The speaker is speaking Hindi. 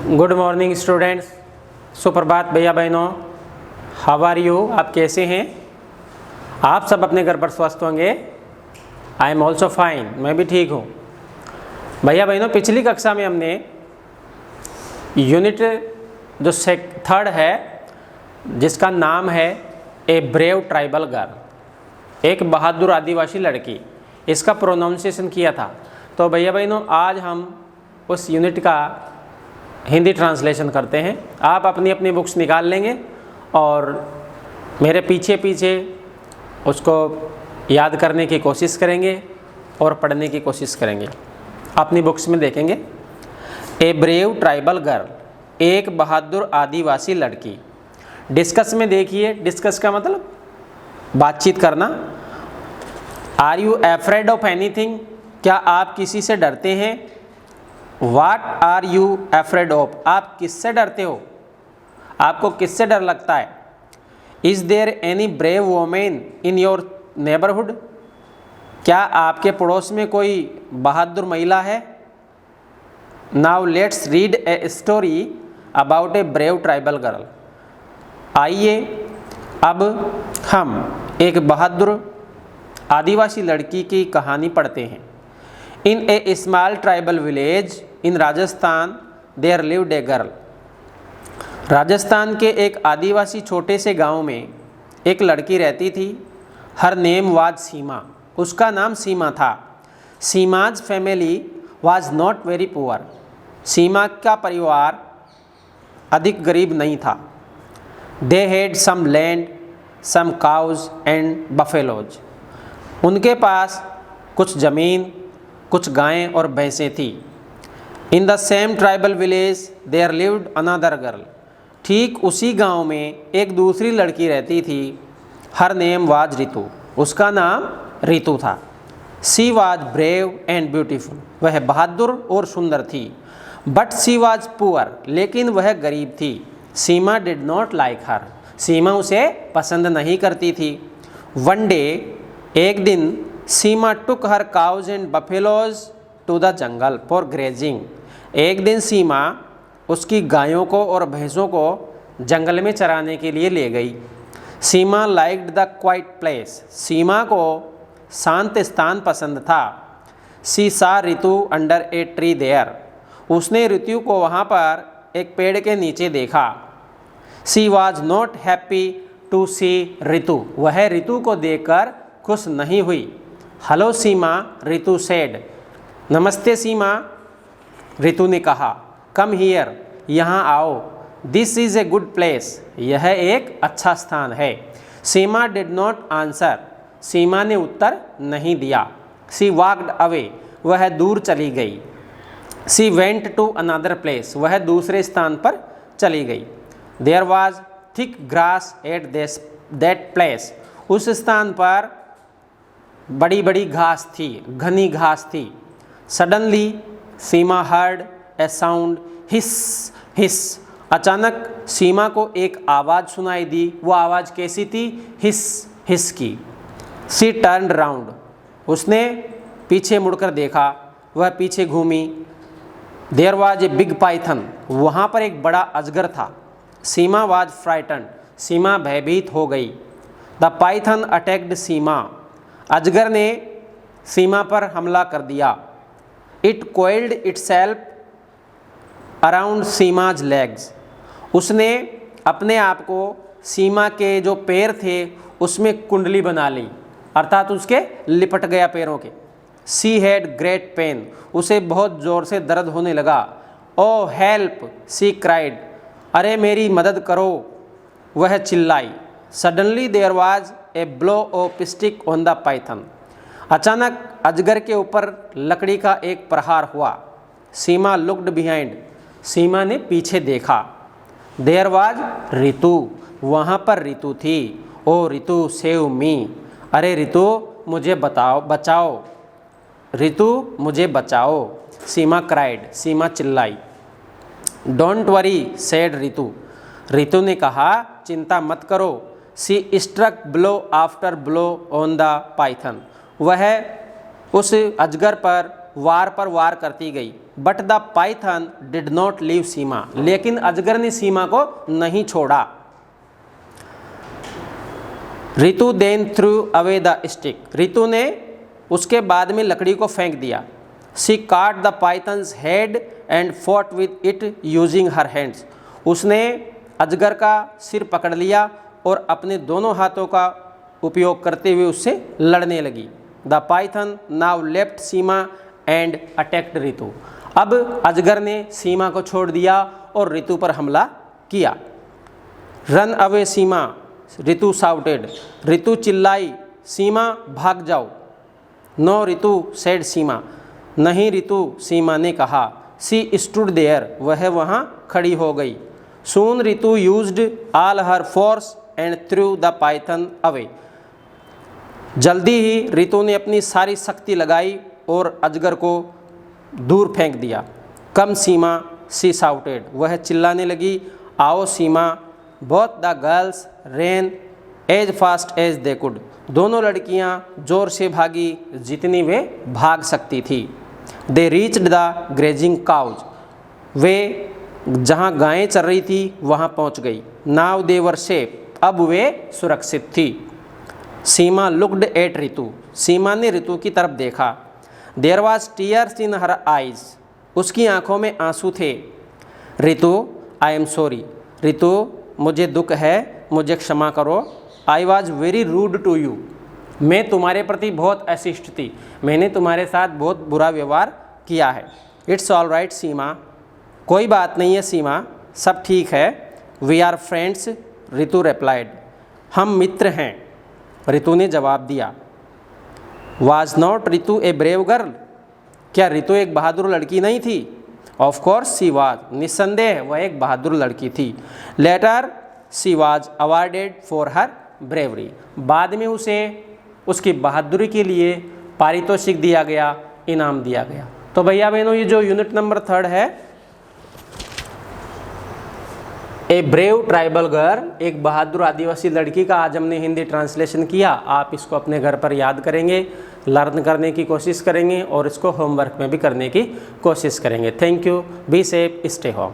गुड मॉर्निंग स्टूडेंट्स, सुप्रभात भैया बहनों। How are you? आप कैसे हैं? आप सब अपने घर पर स्वस्थ होंगे। आई एम ऑल्सो फाइन, मैं भी ठीक हूँ। भैया बहनों, पिछली कक्षा में हमने यूनिट जो थर्ड है जिसका नाम है ए ब्रेव ट्राइबल गर्ल, एक बहादुर आदिवासी लड़की, इसका प्रोनाउंसिएशन किया था। तो भैया बहनों, आज हम उस यूनिट का हिंदी ट्रांसलेशन करते हैं। आप अपनी अपनी बुक्स निकाल लेंगे और मेरे पीछे पीछे उसको याद करने की कोशिश करेंगे और पढ़ने की कोशिश करेंगे। अपनी बुक्स में देखेंगे ए ब्रेव ट्राइबल गर्ल, एक बहादुर आदिवासी लड़की। डिस्कस में देखिए, डिस्कस का मतलब बातचीत करना। Are you afraid of anything? क्या आप किसी से डरते हैं? What are you afraid of? आप किससे डरते हो? आपको किससे डर लगता है? Is there any brave woman in your neighborhood? क्या आपके पड़ोस में कोई बहादुर महिला है? Now let's read a story about a brave tribal girl. आइए अब हम एक बहादुर आदिवासी लड़की की कहानी पढ़ते हैं। In a small tribal village in Rajasthan there lived a girl. Rajasthan के एक आदिवासी छोटे से गांव में एक लड़की रहती थी। हर नेम वाज सीमा, उसका नाम सीमा था। Seema's family was not very poor, Seema का परिवार अधिक गरीब नहीं था। They had some land, some cows and buffaloes, उनके पास कुछ ज़मीन, कुछ गायें और भैंसें थी। In the same tribal village there lived another girl, ठीक उसी गांव में एक दूसरी लड़की रहती थी। हर नेम वाज रितु, उसका नाम रितु था। She was brave and beautiful, वह बहादुर और सुंदर थी। बट सी वाज पुअर, लेकिन वह गरीब थी। Seema did not like her, Seema उसे पसंद नहीं करती थी। वन डे, एक दिन, Seema took her cows and buffaloes to the jungle for grazing. एक दिन सीमा उसकी गायों को और भैंसों को जंगल में चराने के लिए ले गई। Seema liked the quiet place, Seema को शांत स्थान पसंद था। She saw Ritu under a tree there, उसने ऋतु को वहाँ पर एक पेड़ के नीचे देखा। सी वॉज नॉट हैप्पी टू सी रितु, वह ऋतु को देखकर खुश नहीं हुई। हेलो सीमा, रितु सेड, नमस्ते सीमा, रितु ने कहा। कम हियर, यहाँ आओ। This is a good place, यह एक अच्छा स्थान है। सीमा डिड नॉट आंसर, सीमा ने उत्तर नहीं दिया। सी वॉक्ड अवे, वह दूर चली गई। She went to another place, वह दूसरे स्थान पर चली गई। There was thick grass at that place, उस स्थान पर बड़ी बड़ी घास थी, घनी घास थी। Suddenly Seema heard a sound hiss hiss, अचानक सीमा को एक आवाज़ सुनाई दी। वो आवाज़ कैसी थी? हिस हिस की। सी टर्न्ड राउंड, उसने पीछे मुड़कर देखा, वह पीछे घूमी। There was a big python, वहाँ पर एक बड़ा अजगर था। सीमा वाज फ्राइटन्ड, सीमा भयभीत हो गई। द पाइथन अटैक्ड सीमा, अजगर ने सीमा पर हमला कर दिया। It coiled itself around Seema's legs, उसने अपने आप को सीमा के जो पैर थे उसमें कुंडली बना ली, अर्थात उसके लिपट गया पैरों के। सी हैड ग्रेट पेन, उसे बहुत ज़ोर से दर्द होने लगा। ओ हेल्प, सी क्राइड, अरे मेरी मदद करो, वह चिल्लाई। Suddenly there was a blow of stick on the python, अचानक अजगर के ऊपर लकड़ी का एक प्रहार हुआ। सीमा लुक्ड बिहाइंड, सीमा ने पीछे देखा। देयर वाज रितु, वहाँ पर रितु थी। ओ रितु सेव मी, अरे रितु मुझे बचाओ, रितु मुझे बचाओ। सीमा क्राइड, सीमा चिल्लाई। Don't worry said Ritu, Ritu ने कहा चिंता मत करो। She struck blow after blow on the python, वह उस अजगर पर वार करती गई। But the python did not leave Seema, लेकिन अजगर ने सीमा को नहीं छोड़ा। Ritu then threw away the stick, Ritu ने उसके बाद में लकड़ी को फेंक दिया। शी काट the pythons head and fought with it using her hands, उसने अजगर का सिर पकड़ लिया और अपने दोनों हाथों का उपयोग करते हुए उससे लड़ने लगी। The Python now left Seema and attacked Ritu, अब अजगर ने सीमा को छोड़ दिया और रितु पर हमला किया। रन अवे सीमा, रितु साउटेड, रितु चिल्लाई, सीमा भाग जाओ। नो रितु सेड सीमा, नहीं रितु, सीमा ने कहा। सी स्टूड देयर, वह वहाँ खड़ी हो गई। Soon Ritu used all her force and threw the python away, जल्दी ही रितु ने अपनी सारी शक्ति लगाई और अजगर को दूर फेंक दिया। कम सीमा, सी साउटेड, वह चिल्लाने लगी, आओ Seema. Both the girls ran as fast as they could, दोनों लड़कियां जोर से भागी जितनी वे भाग सकती थी। They reached the grazing cows, वे जहां गायें चर रही थी वहां पहुंच गई। नाउ दे वर सेफ, अब वे सुरक्षित थी। सीमा लुक्ड एट रितु, सीमा ने रितु की तरफ देखा। There was tears in her eyes, उसकी आंखों में आंसू थे। Ritu I am sorry, Ritu मुझे दुख है, मुझे क्षमा करो। I was very rude to you, मैं तुम्हारे प्रति बहुत अशिष्ट थी, मैंने तुम्हारे साथ बहुत बुरा व्यवहार किया है। इट्स ऑल राइट सीमा, कोई बात नहीं है सीमा, सब ठीक है। We are friends, Ritu replied, हम मित्र हैं, रितु ने जवाब दिया। Was not Ritu a brave girl, क्या रितु एक बहादुर लड़की नहीं थी? ऑफ कोर्स सी वाज, निस्संदेह वह एक बहादुर लड़की थी। Later she was awarded for her bravery, बाद में उसे उसकी बहादुरी के लिए पारितोषिक दिया गया, इनाम दिया गया। तो भैया बहनों, ये जो यूनिट नंबर 3 है, ए ब्रेव ट्राइबल गर्ल, एक बहादुर आदिवासी लड़की का आज हमने हिंदी ट्रांसलेशन किया। आप इसको अपने घर पर याद करेंगे, लर्न करने की कोशिश करेंगे और इसको होमवर्क में भी करने की कोशिश करेंगे। Thank you, be safe, stay home.